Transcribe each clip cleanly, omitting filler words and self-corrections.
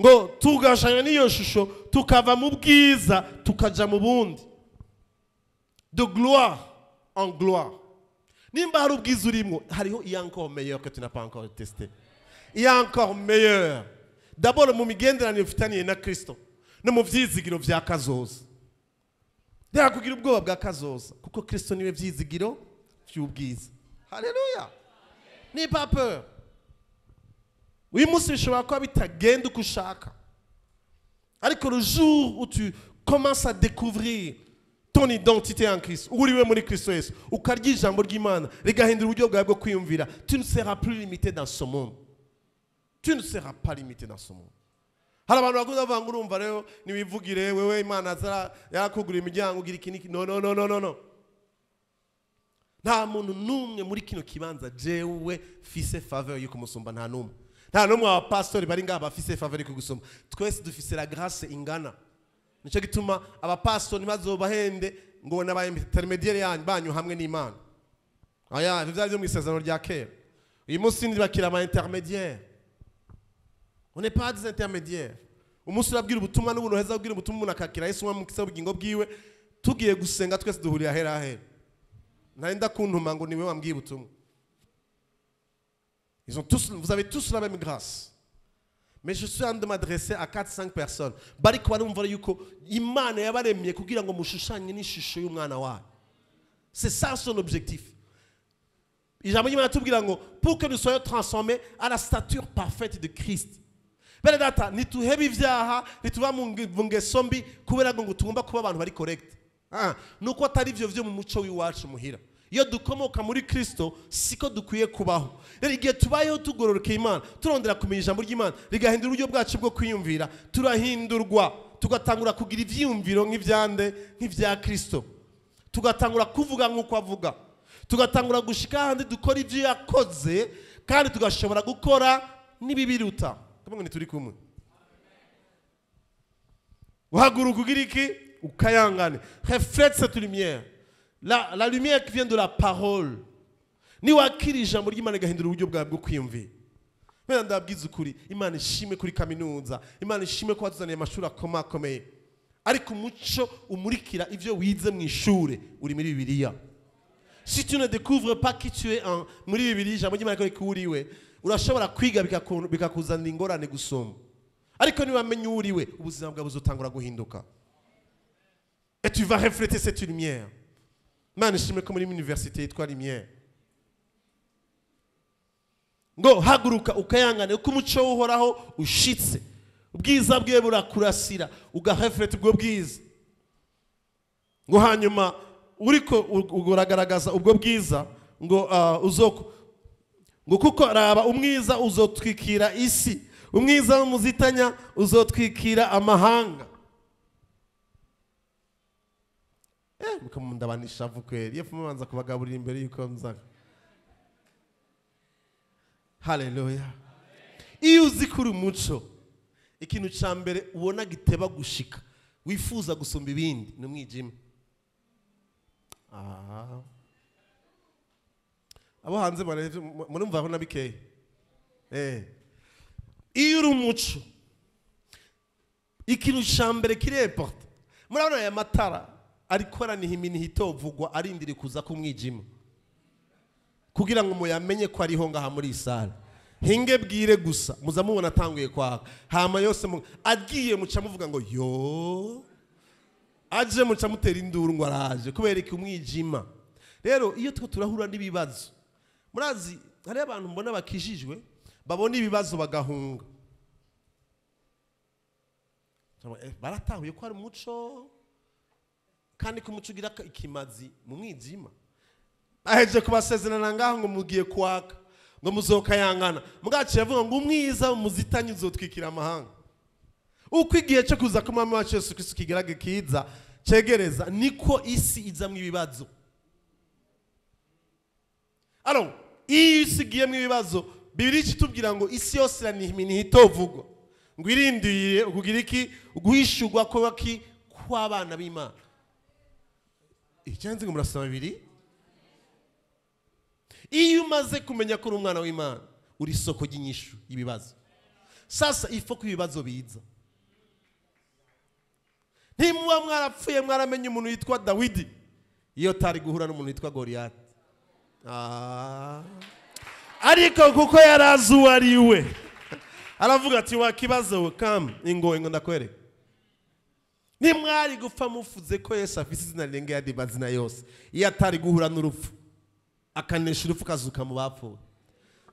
ngo tugashanya n'iyo shusho tukava mu bwiza tukaja mu bundi. De gloire en gloire. Nimba hari ubwiza urimo, hariho il y a encore meilleur que tu n'as pas encore testé. Il y a encore meilleur. D'abord mu migenderanire ufitaniye na Kristo no mu vyizigiro vya kazoza. Reka kugira ubwoba bwa kazoza kuko Kristo niwe vyizigiro vy'ubwiza. Haleluya. N'aie pas peur. Uyu munsi bishobora kuba bitagenda uko ushaka, ariko le jour où tu commences à découvrir ton identité en Christ, uriwe muri Kristo Yesu, ukarya ijambo ry'Imana rigahindura uburyo bwawe bwo kwiyumvira, tu ne seras plus limité dans ce monde. Tu ne seras pas limité dans ce monde. Hari abantu bakunda bavuga ngo urumva rero niwivugire wewe Imana yakugura imiryango ugira iki. No. Nta muntu numwe muri kino kibanza jewe fise faveur yo kumusumba, nta numwe. Nta numwe wa pastor bari ngaha bafise faveur yo kugusumba. Twese dufise la grâce ingana. Nico gituma aba pastor ntibazobahende ngo n'aba intermediaire yanyu banyu hamwe n'Imana. Aya bivyo mu isezerano rya kera. Uyu munsi ndibakira ama intermédiaire. On n'est pas des intermédiaires. Umunsi urabwira ubutumwa n'ubuntu heza ubwira ubutumwa umuntu akakira Yesu mwamukisa ubugingo bwiwe, tugiye gusenga twese duhurira hera. Ntarinda kuntuma ngo niwe wambwiye ubutumwa. Vous avez tous la même grâce. Mais je suis en train de m'adresser à 4-5 personnes. Bariko barumva yuko Imana yabaremye kugira ngo mushushanye n'ishusho y'umwana wayo. C'est ça son objectif. Ijambo ry'Imana tubwira ngo pour que nous soyons transformés à la stature parfaite de Christ. Bene data nituhebe ivyaha nituba mu ngeso mbi kubera ngo tugomba kuba abantu bari correct. Nuko atari ivyo vyo mu muco w'iwacu muhira. Iyo dukomoka muri Kristo siko dukwiye kubaho. Rero igihe tubayeho tugororokeye Imana, turondera kumenya ijambo ry'Imana rigahindura uburyo bwacu bwo kwiyumvira, turahindurwa tugatangura kugira ivyiyumviro nk'ivya Kristo. Tugatangura kuvuga nk'uko avuga. Tugatangura gushika handi dukora ivyo yakoze kandi tugashobora gukora n'ibibiruta. Comment on est tous kumwe? Uhaguruka ugira iki? Ukayangane. Reflète cette lumière. La lumière qui vient de la parole. Ni wakiri ijambo ry'Imana gahindura uburyo bwawe bwo kwiyumvira. Mena ndabwiza ukuri, Imana ishime kuri kaminuza, Imana ishime ko watuzaniye amashuri akomeye. Ariko umuco umurikira ivyo wize mu ishure uri muri Bibiliya. Si tu ne découvres pas qui tu es muri Bibiliya, ijambo ry'Imana ko uriwe, urashobora kwiga bikakuzanira ingorane gusoma. Ariko niba wamenye uriwe, ubuzima bwawe buzotangura guhinduka. Et tu vas refléter cette lumière. Imana ishimwe ko muri université yitwa lumière. Ngo haguruka ukayangane uko umuco uhoraho ushitse. Ubwiza bwe burakurasira ugareflete ubwo bwiza. Ngo hanyuma uriko uragaragaza ubwo bwiza ngo ngo kuko raba umwiza uzotwikira isi, umwiza w'umuzitanya uzotwikira amahanga. Mukamundabanisha vukweri yefu mubanza kubagaburira imbere yuko nzaga. Haleluya. Iyo uzikura umuco, ikintu ca mbere ubona giteba gushika wifuza gusumba ibindi no mwijima. Abo hanze murumva aho nabikeye. Iyo uri umuco, ikintu ca mbere kireport. Murabona aya matara ariko Nahimana hitovugwa arindiri kuza kumwijima kugira ngo muyamenye ko ariho ngaha muri isala. Hinge bwire gusa muza mubona atanguye kwaka, hama yose agiye muca muvuga ngo yo aje muca mutera induru ngo araje kubera iki umwijima. Rero iyo turahura n'ibibazo, murazi hari abantu mbona bakijijwe babona ibibazo bagahunga. Baratahuye ko ari umuco kandi kumuco ugira ikimazi mu mwijima. Aheje kubasezerana ngaho ngo mugiye kwaka ngo muzokayangana, mugaciye avuga ngo umwiza umuzitanye uzotwikira amahanga. Uko igihe cyo kuza ku Mwami wacu Yesu Kristo kigerage kiza cegereza, niko isi iza mu ibibazo. Alors iyo isi igiye mu ibibazo, Bibiliya itubwira ngo isi yose Nahimana hitovugwa ngo irindiriye ukugira iki? Guhishurwa kw'abana b'Imana. Icyanze ngo murasaba bibiri. Iyo umaze kumenya ko uri umwana w'Imana, uri isoko ry'inyishu y'ibibazo. sasa ifo ko ibibazo biza. Ntimuba mwarapfuye mwaramenye umuntu yitwa Dawidi iyo tari guhura n'umuntu yitwa Goliyati. Ariko kuko yarazi uwo ari we aravuga ati wakibazo kam ingo ndakwereka. Nimwari gupfa mufuze ko Yesu afise izina rirengeye andi mazina yose iyo atari guhura n'urupfu akanesha urupfu kazuka mu bapfuye.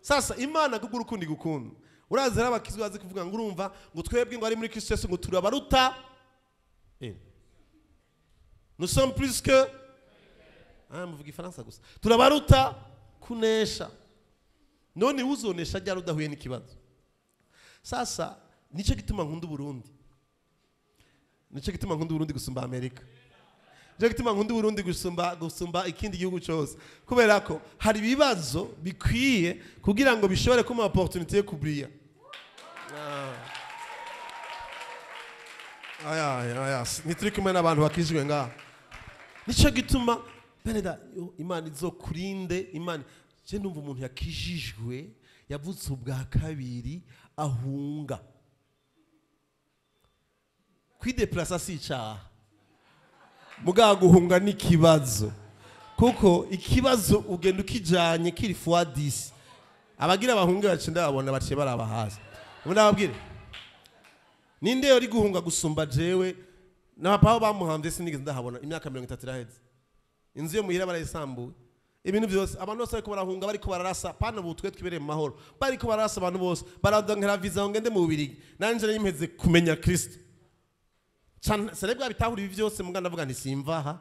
Sasa Imana kugurukundi gukunda urazi n'abakizwa bazi kuvuga ngo urumva ngo twebwe ngo ari muri Kristo Yesu ngo turabaruta. Nous sommes plus que muvuga ifaransa gusa turabaruta kunesha. None uzonesha ryari udahuye n'ikibazo. Sasa nico gituma nkunda Burundi. Nico gituma nkunda Burundi gusumba Amerika. Nico gituma nkunda Burundi gusumba ikindi gihugu cyose. Kubera ko hari ibibazo bikwiye kugira ngo bishobore kuma opportunité yo kubriya. Aya nituri kumwe n'abantu bakijwe ngaha. Nico gituma beneda Imana izokurinde. Imana je ndumva umuntu yakijijwe yavutse ubwa kabiri ahunga. Kwideplasa si icyaha mugabo guhunga n'ikibazo kuko ikibazo ugenda ukijanye kiri fois 10 abagira bahunge bacinda babona baciye barabahaza. Ndababwire ninde yori guhunga gusumba jewe na papa bamuhambye sinigeze ndahabona imyaka 30 iraheze. Inzu yo muhira barayisambuye ibintu byose abantu bose bariko barahunga bariko bararasa pana butwe twibereye mu mahoro bariko bararasa abantu bose baradonkera visa ngende mu Bubirigi nanje nimeze kumenya Kristo. Serebwa bitahura ibi byose muganda avuga nti simvaha.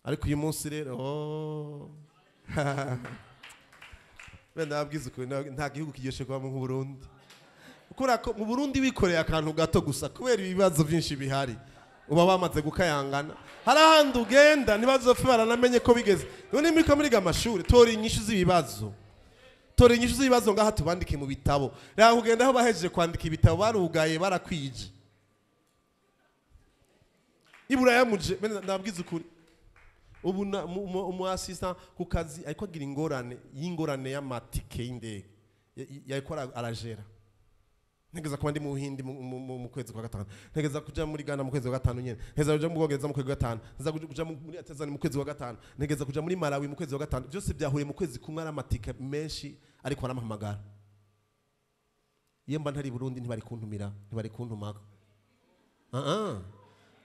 Ariko uyu munsi rero benda abwiza ko nta gihugu kigeshe kwa mu Burundi. Ukora ko mu Burundi wikoreye akantu gato gusa kubera ibibazo byinshi bihari uba bamaze gukayangana. Harahandi ugenda nibazopfe baranamenye ko bigeze. None miko muri gamashuri tora inyishu z'ibibazo. Tora inyishu z'ibibazo ngaha tubandike mu bitabo. Rero ugenda aho bahejeje kwandika ibitabo barugaye barakwije. Iburaya muje ndabwiza ukuri. Ubu umu assistant ku kazi ariko agira ingorane y'amatike y'indege. Yariko arajera. Ntegeza kuba ndi mu Buhindi mu kwezi kwa gatanu. Ntegeza kuja muri Ghana mu kwezi kwa gatanu nyene. Ntegeza kuja mu Bwongereza mu kwezi kwa gatanu. Ntegeza kuja muri Tanzania mu kwezi kwa gatanu. Ntegeza kuja muri Malawi mu kwezi kwa gatanu. Byose byahuriye mu kwezi kumwe aramatike menshi ariko aramuhamagara. Yemba ntari Burundi ntibari kuntumira, ntibari kuntumaga.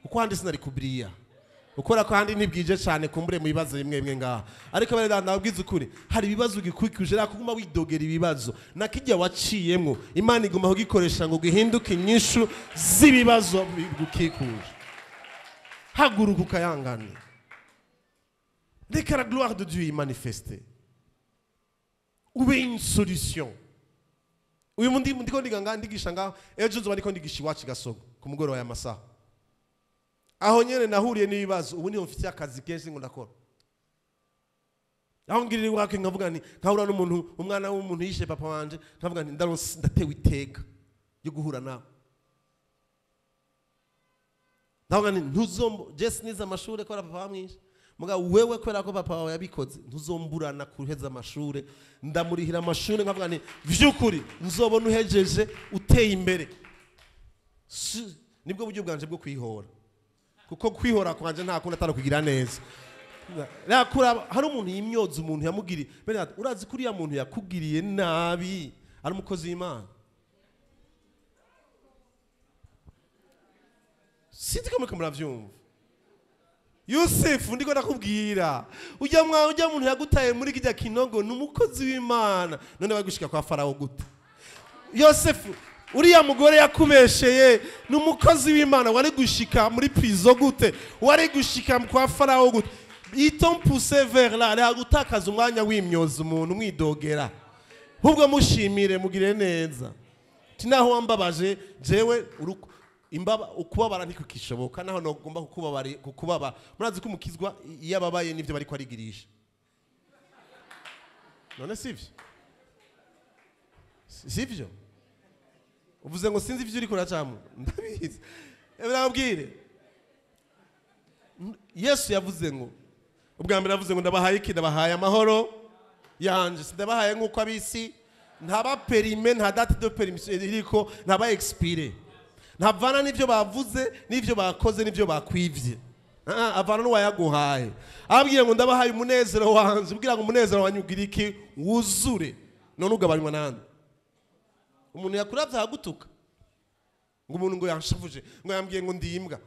Uko handi sinari kubriya. Ukora ko handi ntibwije cyane kumbure mu bibazo bimwe ngaha. Ariko bari ndabwiza ukuri hari ibibazo gikukuje rakuguma widogera ibibazo nakijya waciyemwo Imana iguma kugikoresha ngo gihinduke inyishu z'ibibazo bigukikuje. Haguruka ukayangane. Reka la gloire de Dieu y manifester. Ube une solution. Uyu mundi ndiko ndigisha ngaho ejo nzo ndiko ndigisha iwacu Gasogo ku mugoroba y'amasaha. Aho nyene nahuriye n'ibibazo ubu niho mfite akazi kenshi ngo ndakora. Aho ngirira wake ngavuga nti nkahura n'umuntu umwana w'umuntu yishe papa wanje nkavuga nti ndatewe iteka yo guhura nawe. Ndavuga nti ntuzombo Jesse niza amashure ko papa wamwishe. Muga wewe kwera ko papa wawe yabikoze ntuzomburana kuheza amashure ndamurihira amashure nkavuga nti vyukuri nzobona uhejeje uteye imbere. Nibwo buryo bwanje bwo kwihora. Kuko kwihora kwanje nta kundi atari kugira neza. Rakura hari umuntu yimyoza umuntu yamugiri bene urazi kuri ya muntu yakugiriye nabi ari umukozi w'Imana. Sinzi ko muravyumva. Yusuf ndiko nakubwira ujya muntu yagutaye muri kijya kinogo n'umukozi w'Imana none bagushika kwa Farao gute. Yosef uriya mugore yakubesheye n'umukozi w'Imana wari gushika muri prison gute wari gushika kwa Farao gute. Ils t'ont poussé vers là agutakaza umwanya w'imyoza umuntu mwidogera ahubwo mushimire mugire neza tinaho wambabaje jewe imbaba ukubabara ntikukishoboka naho nogomba kukubaba murazi ko umukizwa yababaye nivyo bari kwarigirisha none sivyo uvuze ngo sinzi ivyo uri kuracamo ndabizi ebirabwire Yesu yavuze ngo ubwa mbere yavuze ngo ndabahaye iki ndabahaye amahoro yanje sindabahaye nkuko abisi ntaba perime nta date de permission iriko ntaba expire ntavana n'ivyo bavuze n'ivyo bakoze n'ivyo bakwivye avana n'uwayaguhaye ababwiye ngo ndabahaye umunezero wanjye ubwira ngo umunezero wanyu ugira iki wuzure none ugabanywa nande umuntu yakuravye agutuka ngo umuntu ngo yanshavuje ngo yambwiye ngo ndimbwa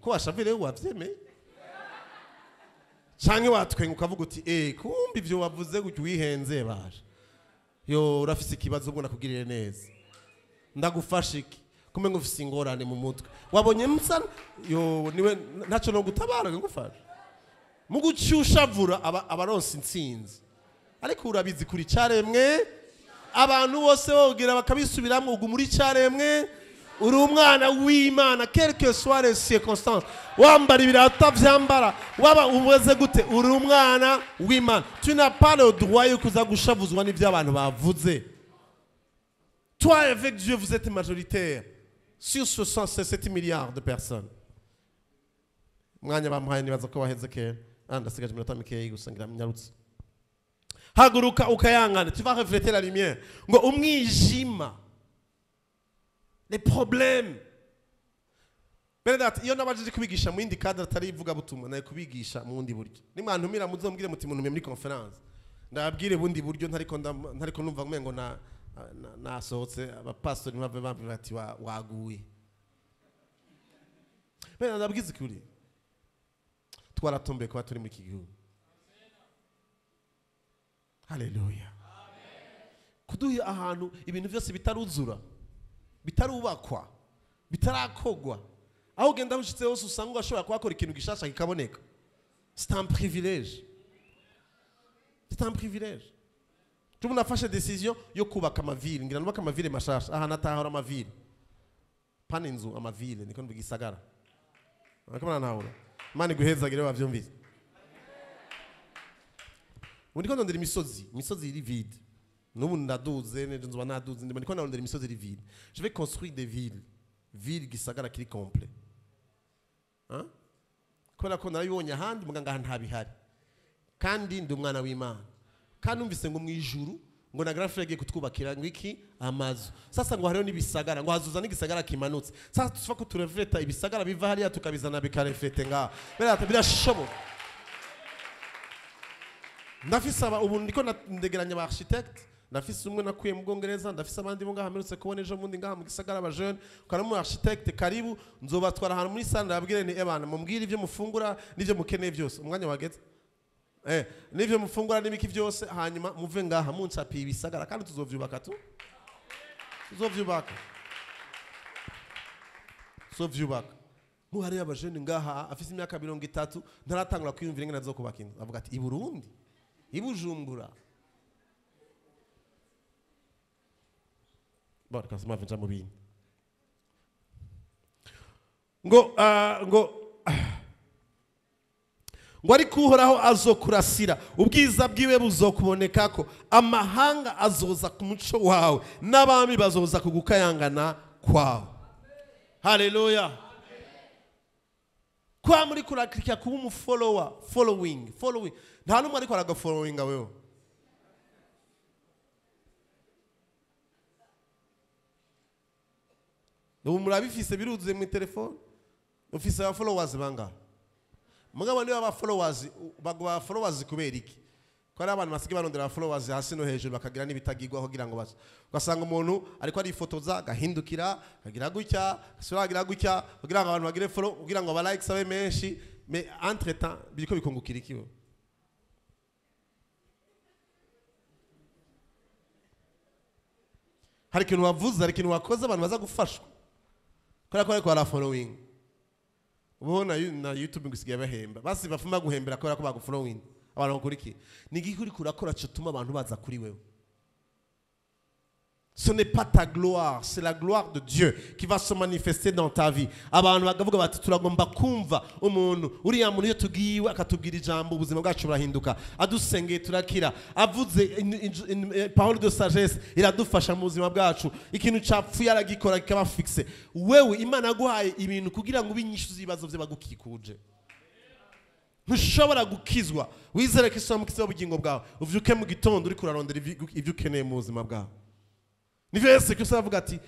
ko washavire wavyemeye canke watwenga ukavuga uti kumbi ivyo wavuze gutyo wihenze baje yo urafise ikibazo ubwo nakugirire neza ndagufasha iki kumenga ufise ingorane mu mutwe wabonye msana yo niwe ntaco no gutabara ngufasha mu gucyushavura abaronse intsinzi ariko urabizi kuri caremwe abantu bose bogira bakabisubiramwe ugu muri caremwe uri umwana w'Imana quelque soit les circonstances wambara ibirata vyambara waba umeze gute uri umwana w'Imana tu n'as pas le droit yo kuza gushavuzwa n'ivyo abantu bavuze. Toi avec Dieu vous êtes majoritaire sur ce 107 milliards de personnes. Mwanya bamuhaye nibaza ko waheze ke ndasigaje iminota mikeyi gusangira myarutse. Haguruka ukayangane, tu vas refléter la lumière. Ngo umwijima les problèmes. Benedata iyo nabajije kubigisha mu indi cadre atari ivuga butumwa naye kubigisha mu wundi buryo. Nimwantumira muzombwire muti muntu muri conference. Ndababwire bundi buryo ntariko numva ngumengo nasohotse abapastori bave bambi bati waguye. Benedata ndabwize kuri. Twaratombe ko turi muri iki gihugu. Haleluya. Kuduha ahantu ibintu byose bitaruzura. Bitarubakwa bitarakogwa aho genda ushitse hose usanga ashobora kwakora ikintu gishasha kikaboneka. C'est un privilège. C'est un privilège. Tu muna fashe décision yo kubaka amaville ngira nubaka amaville mashasha ahana tahora amaville pana inzu amaville niko nbigisagara akamana nahora mani guhezagire bavyumvise ndiko ndondera imisozi iri vide. Nous ndaduze nzoba naduze ndiko ndondera imisozi iri vide. Je vais construire des villes gisagara kiri complet. Hein? Kora ko narabibonye ahandi muganga ntabihari. Kandi ndi umwana w'Imana. Kandi umvise ngo mwijuru ngo na graphe yagiye kutwubakira ngiki amazu. Sasa ngo hariho nibisagara ngo hazuza n'igisagara kimanutse. Sasa tufa ko turefleta ibisagara biva hariya tukabizana bikareflete nga. Birashoboka. Ndafise ubu ndiko ndegeranya ba architecte. Ndafise umwe nakuye mu Bwongereza ndafise abandi bonga hamerutse kubona ejo mundi ngaha mu gisagara aba jeune kana mu architecte karibu nzobatwara ahantu muri sanda abwire ni ebana mumbwire ivyo mufungura n'ivyo mukeneye byose umwanya wageze n'ivyo mufungura n'ibiki byose hanyuma muve ngaha muncapiye ibisagara kandi tuzovyubaka muhari aba jeune ngaha afise imyaka 30 ntaratangura kwiyumvira ingene azokubaka inzu avuga ati i Burundi ibujumbura bora kasema vinja mu bindi ngo ari kuhoraho azokurasira ubwiza bwiwe buzokubonekako amahanga azoza ku muco wawe n'abami bazoza kugukayangana kwawe. Haleluya. Kwa muri kurakirika kuba umu following nta numwe ariko araga following wewe. Ubu murabifise biruzuye mu telefone ufise aba followers banga mugabo niba aba followers bagwa followers kubera iki ko ari abantu basige barondera followers hasi no hejuru bakagira nibitagirwaho kugira ngo base ugasanga umuntu ariko ari ifotoza gahindukira kagira gutya gasuragira gutya kugira ngo abantu bagire follow kugira ngo aba likes abe menshi mais entre temps biriko bikungukira ikiwe. Hari ikintu wavuze hari ikintu wakoze abantu baza gufashwa kwa la following. Ubona na YouTube ngisigaye bahemba. Basi bafuma guhembera ko bagu following. Abantu bakuriki. Nigi kuri kurakora cyotuma abantu baza kuri wewe. Ce n'est pas ta gloire, c'est la gloire de Dieu qui va se manifester dans ta vie. Abantu bagavuga bati turagomba kumva umuntu uriya muntu yo tugiwe akatubwira ijambo ubuzima bwacu burahinduka. Adusengeye turakira. Avuze parole de sagesse iradufasha mu buzima bwacu. Ikintu cyapfuye aragikora kikaba fixe. Wewe Imana yaguhaye ibintu kugira ngo ubinyishu zibazo bye bagukikuje. ntushobora gukizwa wizere ko Yesu amukiza ubugingo bwawe uvyuke mu gitondo uri kurarondera ivyo ukeneye mu buzima bwawe. Nivyo Yesu Kristo avuga ati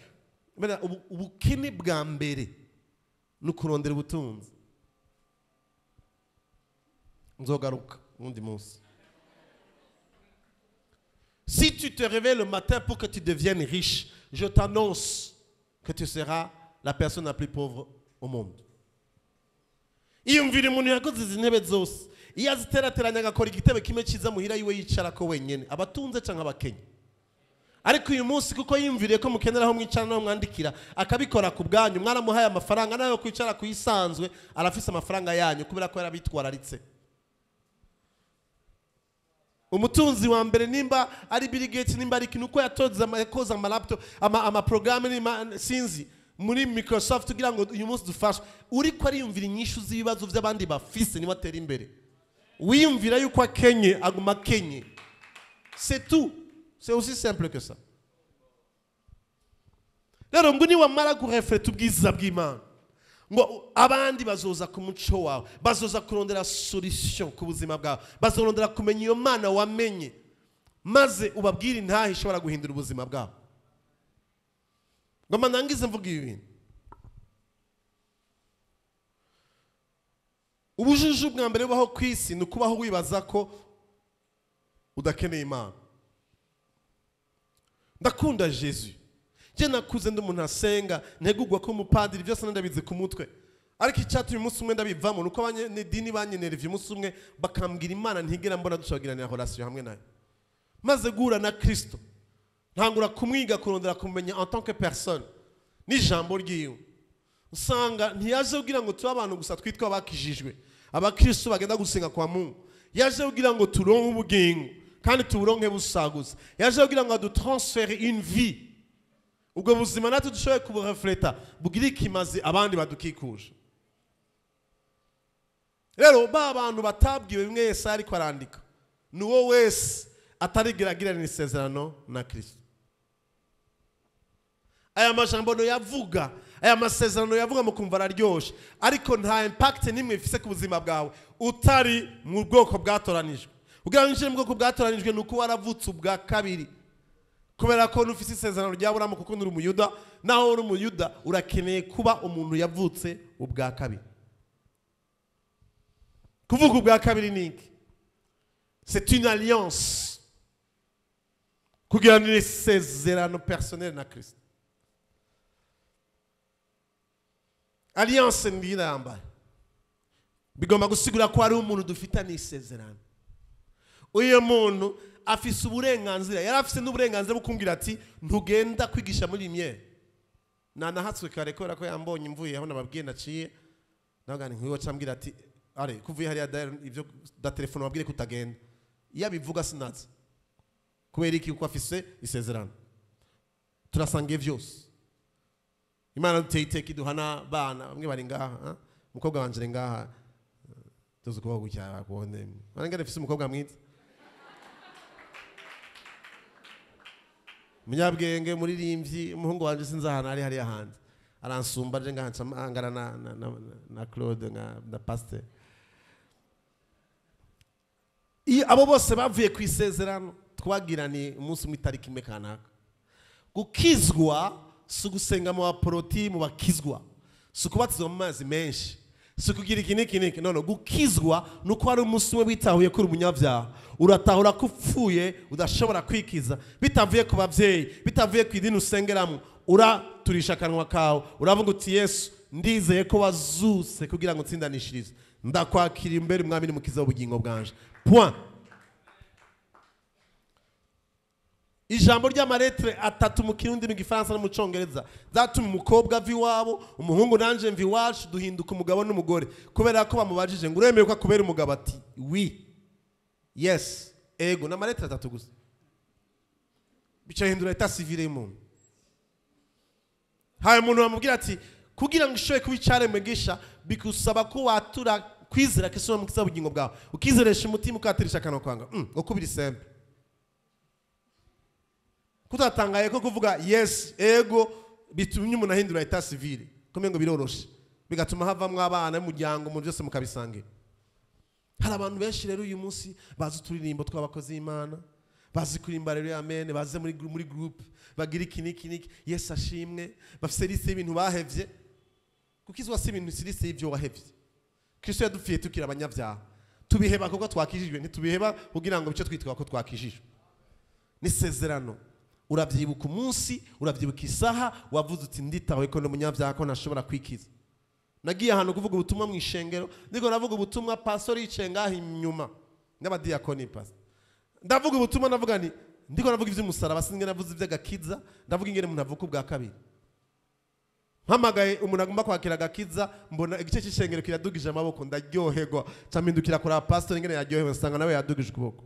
ubukene bwa mbere no kurondera ubutunzi. Nzogaruka undi munsi. Si tu te réveilles le matin pour que tu deviennes riche, je t'annonce que tu seras la personne la plus pauvre au monde. Iyumvira umuntu yakoze izi ntebe zose iyo aziterateranya agakora igitebe kimwe cyiza muhira yiwe yicarako wenyene abatunze canke abakenya. Ariko uyu munsi kuko yimviriye ko mukeneraho mwicara no mwandikira akabikora ku bwanyu mwaramuhaye amafaranga nayo kwicara kuyisanzwe arafise amafaranga yanyu kubera ko yarabitwararitse. Umutunzi wa mbere nimba ari Bill Gates nimba ari kinuko yatoza yakoza amalaptop ama programme sinzi muri Microsoft kugira ngo uyu munsi dufashe uri ko ari yumvira inyishu z'ibibazo by'abandi bafise ni batera imbere. Wiyumvira yuko akenye aguma kenye. C'est tout. C'est aussi simple que ça. Rero ngo ni wamara kurefleta ubwiza bw'Imana ngo abandi bazoza ku muco wawe bazoza kurondera solution ku buzima bwawe bazorondera kumenya iyo Mana wamenye maze ubabwira intahe ishobora guhindura ubuzima bwawe. Ngo manangize mvuga ibi ubujiji bwa mbere bubaho ku isi ni ukubaho wibaza ko udakeneye Imana. Ndakunda Yesu. Je nakuze ndi umuntu asenga ntegugwa ko umupadiri byose ndabizi ku mutwe. Ariko icyatumye umunsi umwe ndabivamo nuko abanyedini banyenerevye umunsi umwe bakambwira Imana ntigera mbona dushobagirana relation hamwe nayo. Maze gura na Kristo. Ntangura kumwiga kurondera kumenya en tant que personne. Ni jambo ryiwe. Usanga ntiyaje kugira ngo tuba abantu gusa twitwa bakijijwe. Abakristo bagenda gusenga kwa Mungu. Yaje kugira ngo turonke ubugingo kandi tuburonke busaguza. Yaje kugira ngo adutransfere une vie. Ubwo buzima natwe dushoboye kuburefleta bugira ikimazi abandi badukikuje. Rero ba bantu batabwiwe bimwe Yesaya ariko arandika nuwo wese atarigiragirana isezerano na Kristo. Aya majambo no yavuga aya masezerano yavuga mu kumva araryoshe ariko nta impact nimwe ifise ku buzima bwawe utari mu bwoko bwatoranijwe. Ugira ngo mu bwoko bwatoranijwe nuko waravutse ubwa kabiri. Kubera ko nufise isezerano rya Aburahamu kuko nuri umuyuda naho uri umuyuda urakeneye kuba umuntu yavutse ubwa kabiri. Kuvuga ubwa kabiri niki? C'est une alliance. Kugira ni isezerano personnel na Kristo. Alliance ndiramba. Bigomba gusigura ko ari umuntu dufitanye isezerano. Uyo muntu afise uburenganzira yarafise n'uburenganzira bukumbwira ati ntugenda kwigisha muri imye nanahatswe kare ko yambonye mvuye aho nababwiye naciye nagani nkwiyo cambwira ati are kuvuye hari ivyo da telefone wabwire kutagenda yabivuga sinaza kubera iki uko afise isezerano turasangiye vyose Imana duteyiteka iduhana bana bamwe bari ngaha umukobwa wanje ngaha tuzo kuba gucyara kubone arengane afise umukobwa mwiza Munyabwenge muririmbyi umuhungu wanje sinzahana ari hari ahandi aransumba je ngaha ncamangara na Claude na Pasteur. Abo bose bavuye ku isezerano twagirani umunsi mwitariki imwe kanaka. Gukizwa si gusenga mu baporoti mu bakizwa si kubatizwa mu mazi menshi si kugira iki none gukizwa nuko ari umunsi umwe bitahuye kuri umunyabyaha uratahura ko upfuye udashobora kwikiza bitavuye ku bavyeyi bitavuye ku idini usengeramo uraturisha akanwa kawe uravuga uti Yesu ndizeye ko wazuse kugira ngo nsindanishirize ndakwakira imbere umwami n'umukiza w'ubugingo bwanje point. Ijambo ry'amaretre atatu mu Kirundi n'igifaransa no mu Congereza zatuma umukobwa viwabo umuhungu nanje mviwacu duhinduka umugabo n'umugore kubera ko bamubajije ngo uremeye ko akubera umugabo ati oui yes ego n'amaretre atatu gusa bicahindura eta civile mu haye umuntu bamubwira ati kugira ngo ushoye kubicare mwegisha bikusaba ko watura kwizera ko so mukiza bugingo bwawe ukizeresha umutima ukatirisha kanwa kwanga ukubiri simple kutatangaye ko kuvuga yes ego bitumye umuntu ahindura eta civile kumengo biroroshe bigatuma havamwe abana n'umuryango mu byose mukabisangira hari abantu benshi rero uyu munsi bazi uturirimbo tw'abakozi b'Imana, bazi kurimba rero amen, baze muri group bagira iki niki Yesu ashimwe, bafise liste y'ibintu bahevye, kuko izwa si ibintu liste y'ivyo wahevye. Kristo yadupfiye tukira abanyabyaha, tubiheba kuko twakijijwe, ntitubiheba kugira ngo bice twitwa ko twakijijwe. Nisezerano uravyibuka umunsi, uravyibuka isaha wavuze uti nditawe ko n'umunyabyaha ko nashobora kwikiza. Nagiye ahantu kuvuga ubutumwa mu ishengero, ndiko navuga ubutumwa pastor yicenga inyuma n'abadiakoni pas. Ndavuga ubutumwa navuga ni ndiko navuga ivy'umusaraba, singe navuze ivy'agakiza, ndavuga ingene umuntu avuka ubwa kabiri. Mpamagaye umuntu agomba kwakira agakiza, mbona igice cy'ishengero kiradugije amaboko, ndaryoherwa, camindukira kuri pastor ingene yaryohewe, nsanga nawe yadugije ukuboko.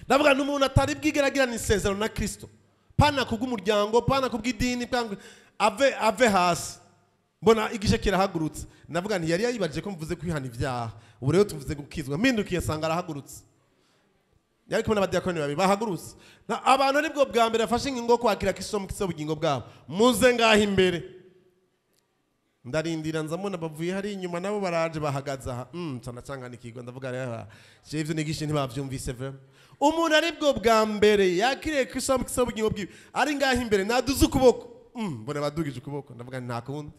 Ndavuga n'umuntu atari bwigeragira n'isezerano na Kristo, pana kubw'umuryango, pana kubw'idini, ave hasi. Mbona igice kirahagurutse, ndavuga nti yari yayibajije ko mvuze kwihana ibyaha, ubu rero tuvuze gukizwa, mpindukiye sanga arahagurutse. Yari kumwe n'abadiakoni babi bahagurutse. Abantu nibwo bwa mbere afashe ingingo kwakira Kristo mu bugingo bwabo. Muze ngaho imbere. Ndarindira nzamona bavuye hari inyuma nabo baraje bahagaza aha. Canacanganikirwa ndavuga rero je ivyo nigishe ntibavyumvise vraiment. Umuntu aribwo bwa mbere yakiriye Kristo mu bugingo bwiwe. Ari ngaho imbere naduze ukuboko. Mbona badugije ukuboko ndavuga nta kundi.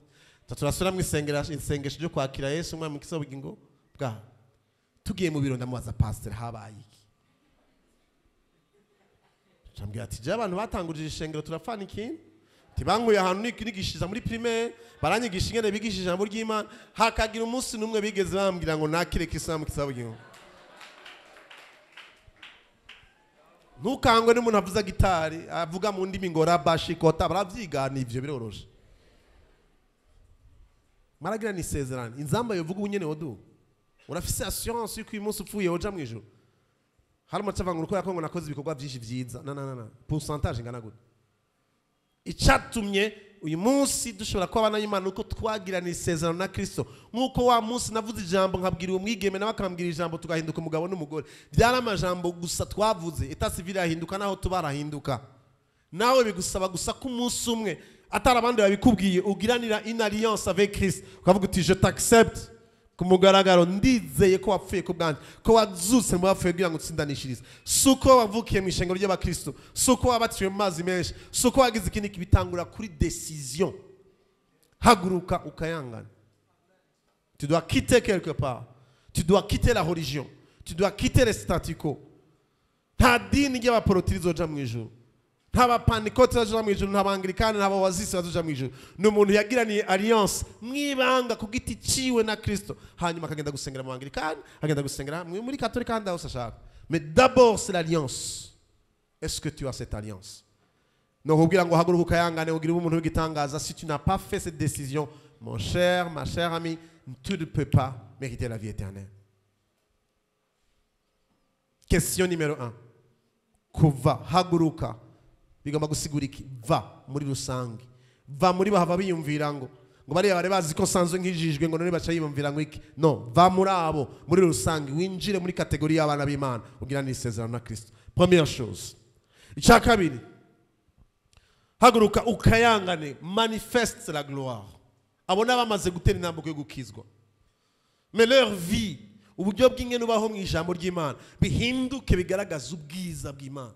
Turasura mu isengesho ryo kwakira Yesu umwami mu bugingo bwabo. Tugiye mu biro ndamubaza pastor habaye iki? Chambia ati je abantu batangurije ishengero turafana iki? Tibanguye ahantu nigishiza muri primaire, baranyigisha ingene bigisha ijambo ry'Imana, hakagira umunsi numwe bigeze bambwira ngo nakire Kristo mu bugingo. Ntukangwe n'umuntu avuza gitari, avuga mu ndimi ngo rabashi kota, baravyigana ivyo biroroshe. Maragira ni sezerano, inzamba yovuga ubunyene wodu. Urafise assurance yuko uyu munsi upfuye woja mu ijuru. Harimo cavanga uko yakongo nakoze ibikorwa byinshi vyiza. Na. Pourcentage ngana gute. Icatumye uyu munsi dushobora kuba abana y'Imana uko twagirana isezerano na Kristo. Nkuko wa munsi navuze ijambo nkabwira uwo mwigeme nawe akambwira ijambo tugahinduka umugabo n'umugore. Byari amajambo gusa twavuze, eta civile yahinduka naho tubarahinduka. Nawe bigusaba gusa ku munsi umwe atari abandi babikubwiye ugiranira une alliance avec Christ. Ukavuga uti je t'accepte. Kumugaragaro ndizeye ko wapfuye ku bwanjye, ko wazutse mu bapfuye kugira ngo utsindanishirize. Suko wavukiye mu ishengero ry'abakristo, suko wabatiwe mu mazi menshi, suko wagize ikindi kibitangura kuri décision. Haguruka ukayangana. Tu dois quitter quelque part. Tu dois quitter la religion. Tu dois quitter les statu quo. Nta dini ry'abaporotiri zoja mu ijuru. Ntaba panikote bazoja mu ijuru, ntaba anglikani, ntaba wazisi bazoja mu ijuru. N'umuntu yagiraniye alliance mwibanga ku giti ciwe na Kristo, hanyuma akagenda gusengera mu anglikani, agenda gusengera muri katolika handi hose ashaka. Mais d'abord c'est l'alliance. Est-ce que tu as cette alliance? No kubwira ngo haguruka ukayangane ugira umuntu w'igitangaza. Si tu n'as pas fait cette décision, mon cher, ma chère amie, tu ne peux pas mériter la vie éternelle. Question numéro 1. Kuva, haguruka. Bigomba gusigura iki? Va muri rusange. Va muri bahava biyumvira ngo bariya bare bazi ko sanzwe nkijijwe ngo none baca yiyumvira ngo iki? No, va muri abo muri rusange, winjire muri kategori y'abana b'Imana ugira n'isezerano na Kristo. Première chose. Icya kabiri, haguruka ukayangane, manifeste la gloire. Abona bamaze gutera intambwe yo gukizwa. Mais leur vie, uburyo bw'ingene ubaho mu ijambo ry'Imana bihinduke bigaragaza ubwiza bw'Imana.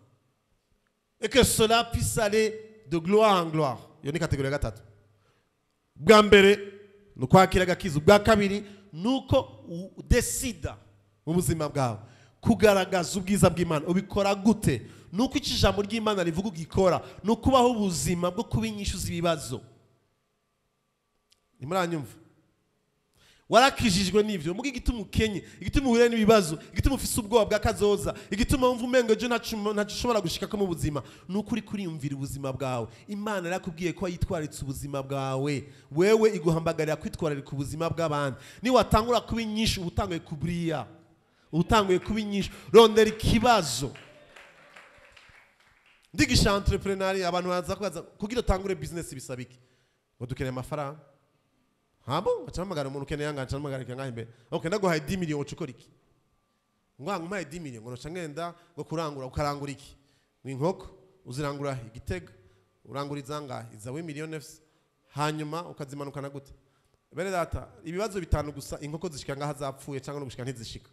Et que cela puisse aller de gloire en gloire. Iyo ni kategori ya gatatu. Bwa mbere nukwakira agakiza. Bwa kabiri nuko udesida mu buzima bwawe kugaragaza ubwiza bw'Imana. Ubikora gute? Nuko ijambo ry'Imana rivuga ugikora, nukubaho ubuzima bwo kuba inyishu z'ibibazo. Nimuranyumva? Warakijijwe n'ivyo, mugi gituma ukenye, igituma uhure n'ibibazo, igituma ufise ubwoba bwa kazoza, igituma wumva umengo je ntashobora gushika ko mu buzima, nukuri kuriyumvira ubuzima bwawe. Imana yarakubwiye ko yitwaritse ubuzima bwawe, wewe iguhambagarira kwitwararika ubuzima bw'abandi. Ni watangura kuba inyishu utanguye kubriya, utanguye kuba inyishu, rondera ikibazo. Ndigisha entrepreneur abantu baza kugira tangure business bisabiki. Ngo dukeneye amafaranga. Habo, achamagara umuntu ukeneye yanga achamagara kangahe imbere. Okay, ndaguhaye 10 million ucukora iki? Ngwangu mpaye 10 million ngo ngenda ngo kurangura ukarangura iki? Inkoko uzirangura igitega, urangura izangahe? Izawe million nefs. Hanyuma ukazimanukana gute? bene data ibibazo bitanu gusa inkoko zishika ngaha zapfuye cyangwa no gushika ntizishika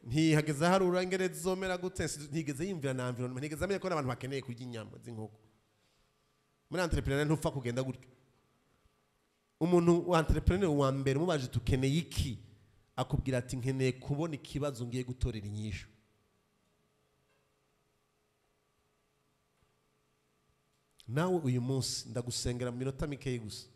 ntihageze harura ingere zomera gute ntigeze yimvira na environment ntigeze amenye ko abantu bakeneye kurya inyama z'inkoko muri entrepreneur ntupfa kugenda gutyo umuntu wa entrepreneur wa mbere mubaje tukeneye iki akubwira ati nkeneye kubona ikibazo ngiye gutorera inyishu nawe uyu munsi ndagusengera mu minota mikeyi gusa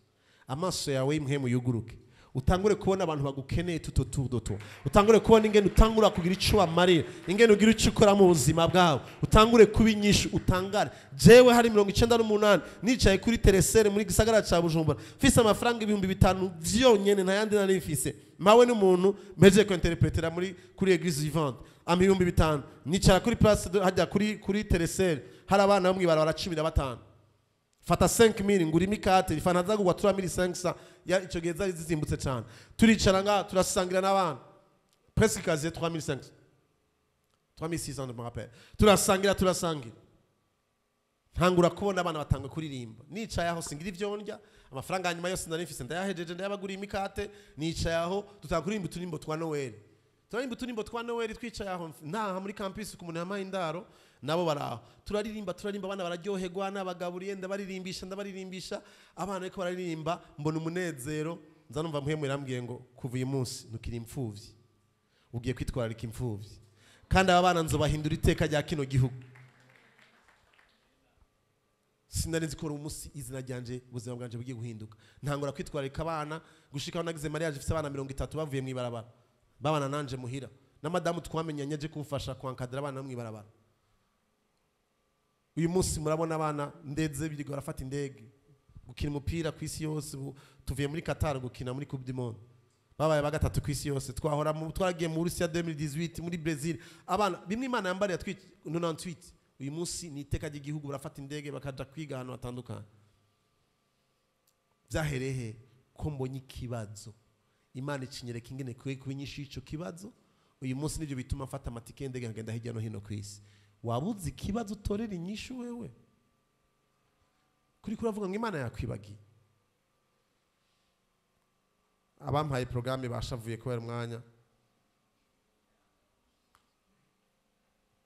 amaso yawe impwemu yuguruke utangure kubona abantu bagukeneye tutotudoto utangure kubona ingene utangura kugira ico wamarira ingene ugira ico ukora mu buzima bwawe utangure kuba inyishu utangare jewe hari 98 nicaye kuri teresere muri gisagara ca Bujumbura fise amafaranga 5,000 vyonyene ntayandi nari mfise mawe n'umuntu meje ko interpretera kuri église vivante am 5,000 nicara kuri place hajya kuri teresere hari abana bamwe barabara 15 fata 5,000 ngura imikate ifana zagu wa 3,500 ya ico gihe zari zizimbutse cyane turicara nga turasangira n'abana presque quasi 3,500 3,600 me rappelle turasangira ntangura kubona abana batanga kuririmba nicaye aho singira ivyo ndya amafaranga nyuma yose nari mfise ndayahejeje ndayabagura imikate nicaye aho tutanga kuririmba uturimbo twa Noel twicaye aho ntaha muri campus ku muntu yamaye indaro nabo baraho turaririmba abana bararyoherwa n'abagaburiye ndabaririmbisha abana ariko bararirimba mbona umunezero nzanumva muhemu irambwiye ngo kuva uyu munsi ntukiri imfuvyi ugiye kwitwararika imfuvyi kandi aba bana nzobahindura iteka rya kino gihugu sinari nzi ko umunsi izina ryanje ubuzima bwanje bugiye guhinduka ntangura kwitwararika abana gushika aho nagize mariage ifite abana 30 bavuye mu ibarabara babana nanje muhira na madamu twamenyanye aje kumfasha kwankadira abana mu ibarabara uyu munsi murabona abana ndeze biri barafata indege gukina umupira ku isi yose tuvuye muri Qatar gukina muri Coupe du Monde babaye bagatatu ku isi yose twahora twaragiye mu Russia 2018 muri Brazil abana bimwe Imana yambariye 98 uyu munsi ni iteka ry'igihugu barafata indege bakaja kwiga hano hatandukanye byaherehe ko mbonye ikibazo Imana ikinyereka ingene kubinyisha ico kibazo uyu munsi nivyo bituma afata amatike ndege ngenda hirya no hino ku isi wabuze ikibazo utorera inyishu wewe kuri kuravuga ngo Imana yakwibagiye abampaye programme bashavuye kubera umwanya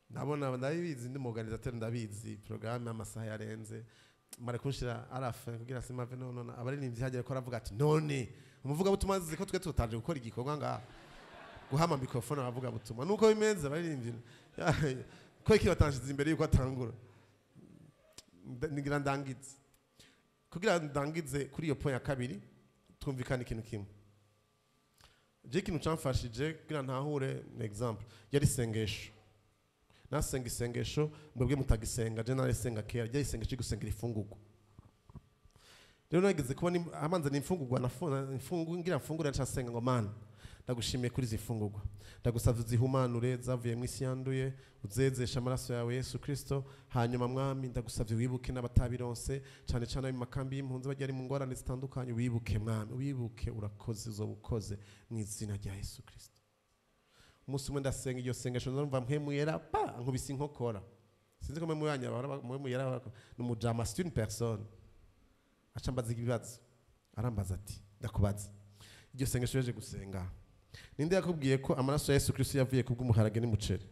nabona ndabizi ndi organisateur ndabizi programme amasaha yarenze mare kunshira arafe kugira simave none abaririmbyi hagere ko aravuga ati none umuvuga butuma ko twe tutaje gukora igikorwa nga guhama microphone abavuga butuma nuko bimeze abaririmbyi ko iki batangiza imbere yuko atangura nigira ndangize kugira ndangize kuri iyo point ya kabiri twumvikana ikintu kimwe je kintu camfashije kugira ntahure example yari sengesho nasenga isengesho mwebwe mutagisenga je narasenga kera je isengesho gusengera ifungurwa rero nageze kubona amanza n'imfungurwa ngira mfungura ncasenga ngo mana ndagushimiye kuri zifungurwa ndagusavye zihumanure zavuye mu isi yanduye uzezesha amaraso yawe Yesu Kristo hanyuma mwami ndagusavye wibuke n'abatabironse cyane cyane mu makambi y'impunzi bajya ari mu ngorane zitandukanye wibuke mwami wibuke urakoze uzobukoze mu izina rya Yesu Kristo umunsi umwe ndasenga iyo sengesho ndumva mpemu yera pa nkubise inkokora sinzi ko mpemu yanya mpemu yera n'umujama c'est une personne acambaza ibibazo arambaza ati ndakubaza iryo sengesho yaje gusenga ninde yakubwiye ko amaraso ya Yesu Kristo yavuye kubw'umuharage n'umuceri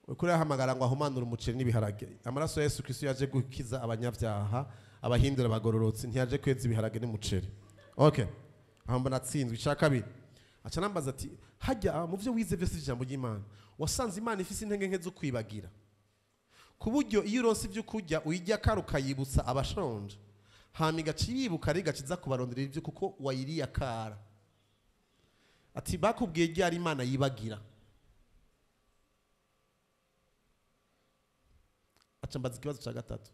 ukuri ahamagara ngo ahumanura umuceri n'ibiharage amaraso ya Yesu Kristo yaje gukiza abanyabyaha abahindura abagororotsi ntiyaje kweza ibiharage n'umuceri okay aho mbona atsinzwe icakabiri aca nambaza ati hajya mu byo wize byose ijambo ry'Imana wasanze Imana ifise intenge nke zo kwibagira ku buryo iyo uronse ibyo kurya uyijya karuka yibutsa abashonje hamiga cibibuka ari gakiza kubarondera ibyo kuko wayiriya kara ati bakubwiye ryari Imana yibagira acambaza ikibazo cya gatatu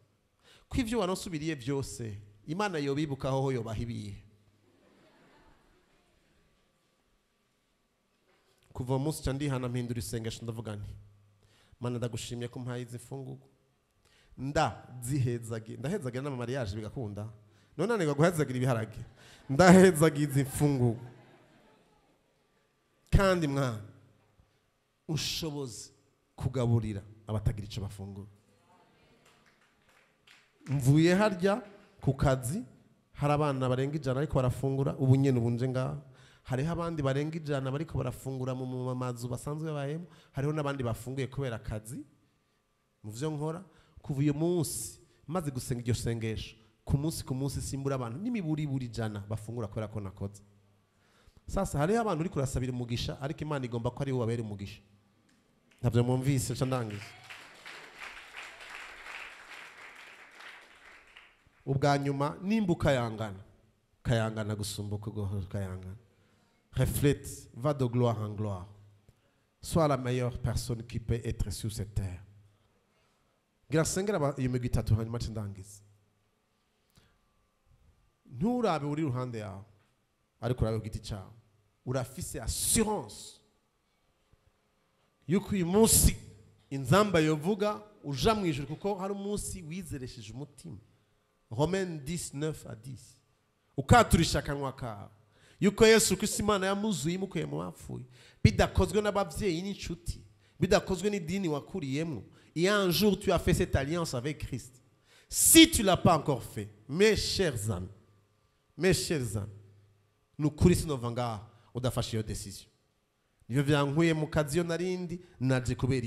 ko ivyo wanosubiriye byose Imana yobibuka aho yobahibiye kuva umunsi cyandi hana mpindura isengesho ndavuga nti Mana ndagushimiye ko mpaye izifungurwa ndahezagira n'ama mariage bigakunda none nanga guhezagira ibiharage ndahezagira izifungurwa kandi mwana ushoboze kugaburira abatagira ico bafungura mvuye harya ku kazi hari abana barenga ijana ariko barafungura ubu nyene ubunje ngaho. Hariho abandi barenga ijana bariko barafungura mu mazu basanzwe bayemo. Hariho n'abandi bafunguye kubera akazi mu vyo nkora. Kuva uyu munsi maze gusenga iryo sengesho ku munsi simbura abantu n'imiburi ijana bafungura kubera ko nakoze. Sasa hariho abantu uri kurasabira umugisha ariko Imana igomba ko ari wowe wabera umugisha. Ntabyo mwumvise ca ndangiza. Ubwa nyuma nimba ukayangana gusumba uko ukayangana. Reflète, va de gloire en gloire. Sois la meilleure personne qui peut être sur cette terre. Girasengera imigwi itatu hanyuma ca ndangiza. Nturabe uri ruhande yawe ariko urabe ku giti cyawe. Urafise assurance yuko uyu munsi inzamba yovuga uja mu ijuru kuko hari umunsi wizeresheje umutima. Romains 10:9-10. Ukaturisha akanwa kawe yuko Yesu Kristo Imana yamuzuye imukuye mu bapfuye, bidakozwe n'abavyeyi n'inshuti, bidakozwe n'idini wakuriyemo. Et un jour tu as fait cette alliance avec Christ. Si tu l'as pas encore fait, mes chers amis, nukuri sinova ngaha udafashe iyo decision. Nivyo vyankuye mu kazi yo narindi naje kubera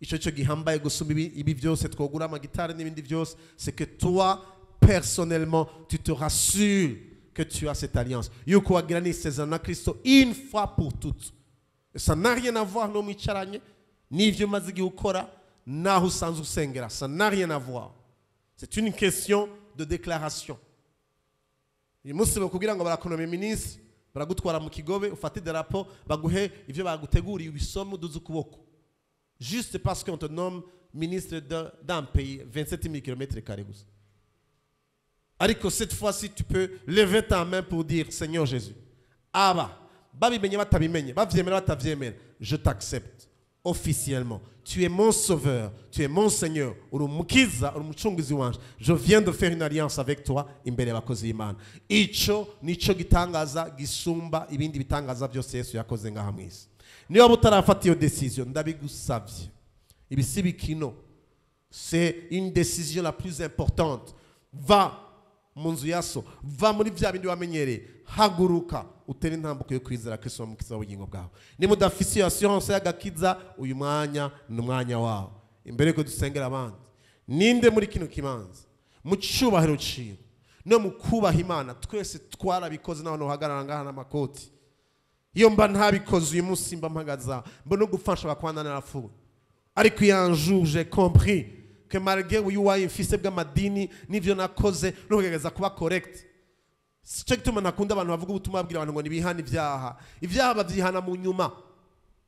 ico cyo gihambaye gusumba ibi byose twogura amagitare n'ibindi byose, c'est que toi personnellement tu te rassures que tu as cette alliance. Yuko wagira n'isezerano na Kristo une fois pour toutes. Ça n'a rien à voir no mwicaranye n'ivyo maze gukora naho usanzwe usengera. Ça n'a rien à voir. C'est une question de déclaration. Uyu munsi bakubwira ngo barakonome ministre baragutwara mu kigobe ufate darapo baguhe ivyo baguteguriye ubisome uduze ukuboko. Juste parce qu'on te nomme ministre d'un pays 27 000 km². Ariko cette fois-ci tu peux lever ta main pour dire Seigneur Jésus. Aba babimenye batabimenye bavyemera batavyemera, je t'accepte officiellement. Tu es mon sauveur, tu es mon Seigneur, urumukiza urumucunguzi wanje. Je viens de faire une alliance avec toi imbere y'abakozi b'Imana. Ico nico gitangaza gisumba ibindi bitangaza byose Yesu yakoze ngaha mwisi. Niyo butarafata iyo decision ndabigusavye. Ibisi bikino. C'est une décision la plus importante. Va munzu yaso, va muri vya bindi wamenyereye. Haguruka utera intambuko yo kwizera Kristo mukiza w'ubugingo bwawe. Nimudafise assurance y'agakiza uyu mwanya n'umwanya wawe. Imbere ko dusengera abandi. Ninde muri kino kimanza mu cyubahiro ciwe no mu kubaha Imana twese twarabikoze n'abantu bahagarara ngaha n'amakoti. Iyo mba ntabikoze uyu munsi mba mpagaza mbona gufasha bakwanana nafu. Ariko un jour j'ai compris que malgré uyu wayimfise bw'amadini n'ivyo nakoze no kugerageza kuba correct. Sico gituma nakunda abantu bavuga ubutumwa babwira abantu ngo nibihana ivyaha bavyihana mu nyuma.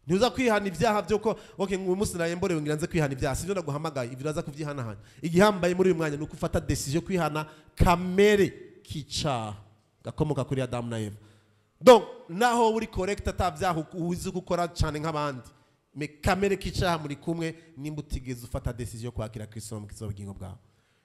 Ntuza kwihana ivyaha byo ko okay ngo umunsi nayemborewe ngiranze kwihana ivyaha sivyo ndaguhamagaye ivyo uraza kuvyihana hanya. Igihambaye muri uyu mwanya nuko ufata decision kwihana kamere kica gakomoka kuri Adam na Eva. Donc naho uri correct atavyaha uzi gukora cyane nk'abandi. Me kamere kica muri kumwe nimba utigeze ufata decision kwakira Kristo mu kizo bugingo bwawe.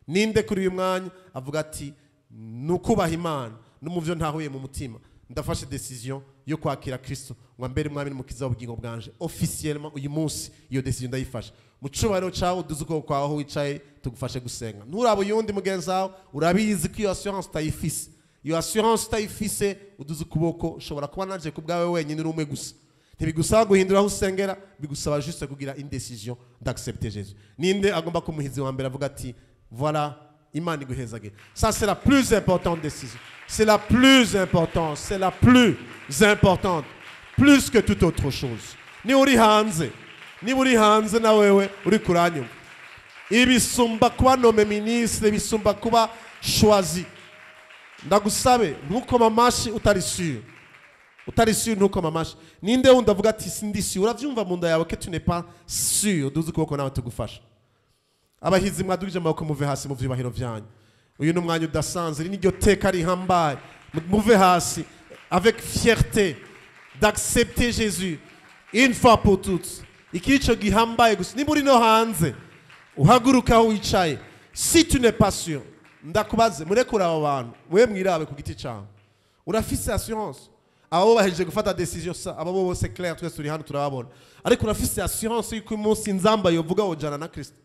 Ninde kuri uyu mwanya avuga ati nukubaha Imana n'umuvyo ntahuye mu mutima ndafashe decision yo kwakira Kristo ngo mbere mwami n'umukiza w'ubugingo bwanje officiellement uyu munsi iyo decision ndayifasha mu cubaro cawo duzuko kwaho wicaye tugufashe gusenga nturabo yundi mugenzi wawe urabizi ko iyo assurance tayifise iyo assurance tayifise uduze ukuboko ushobora kuba naje ku bwawe wenyine uri umwe gusa ntibigusaba guhindura aho usengera bigusaba juste kugira une décision d'accepter Jésus. Ninde agomba kumuhizi wa mbere avuga ati voilà Imana iguhezage. Ça c'est la plus importante décision. C'est la plus importante, c'est la plus importante, plus que toute autre chose. Ni uri hanze na wewe uri kuranyuma. Ibisumba kuba nome ministre, ibisumba kuba choisi. Ndagusabe ntukoma amashi utari sûr ntukoma amashi. Ninde wundi avuga ati sindi sûr uravyumva mu nda yawe que tu n'es pas sûr duzi kuboko nawe tugufasha. Abahizi mwadugije amaboko muve hasi mu vyubahiro vyanyu. Uyu n'umwanya udasanzwe n'iryo teka rihambaye muve hasi avec fierté d'accepter Jésus une fois pour toutes. Ikico gihambaye gusa nimuri no hanze uhaguruka wicaye. Si tu n'es pas sûr ndakubaze murekura abo bantu mwe mwirabe ku giti cyawe urafise assurance abo bahejeje gufata decision sa abo bose clair twese turi hano turababona ariko urafise assurance yuko umunsi nzamba yovuga wojana na Kristo.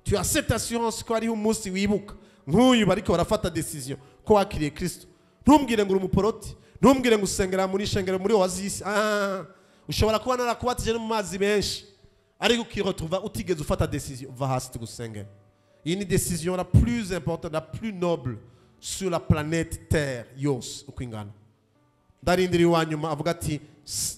Tu as cette assurance ko ari umunsi wibuka nk'uyu bariko barafata decision ko wakiriye Kristo. Ntumbwire ngo uri umuporoti, ntumbwire ngo usengera muri shengero muri oasis. Ushobora kuba narakubatije mu mazi menshi, ariko ukiretrouva utigeze ufata décision, va hasi tugusengera. Iyi ni décision la plus importante, la plus noble sur la planète Terre yose uko ingana. Ndarindira iwanyuma avuga ati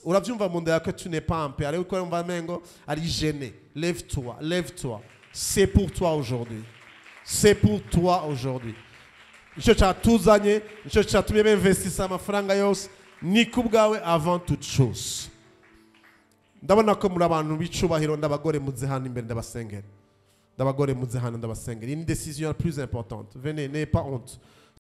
uravyumva mu nda yako tu n'es pas en paix, ariko ko umva mengo ari gêné. Lève-toi, lève-toi. C'est pour toi aujourd'hui. C'est pour toi aujourd'hui. Nicyo cyatuzanye, nicyo cyatumye bemvestisa amafaranga yose, ni ku bwawe avant toute chose. Ndabona ko muri abantu bicubahiro, ndabagore muze hano imbere ndabasengera. D'abord, une décision la plus importante. Venez, n'ayez pas honte.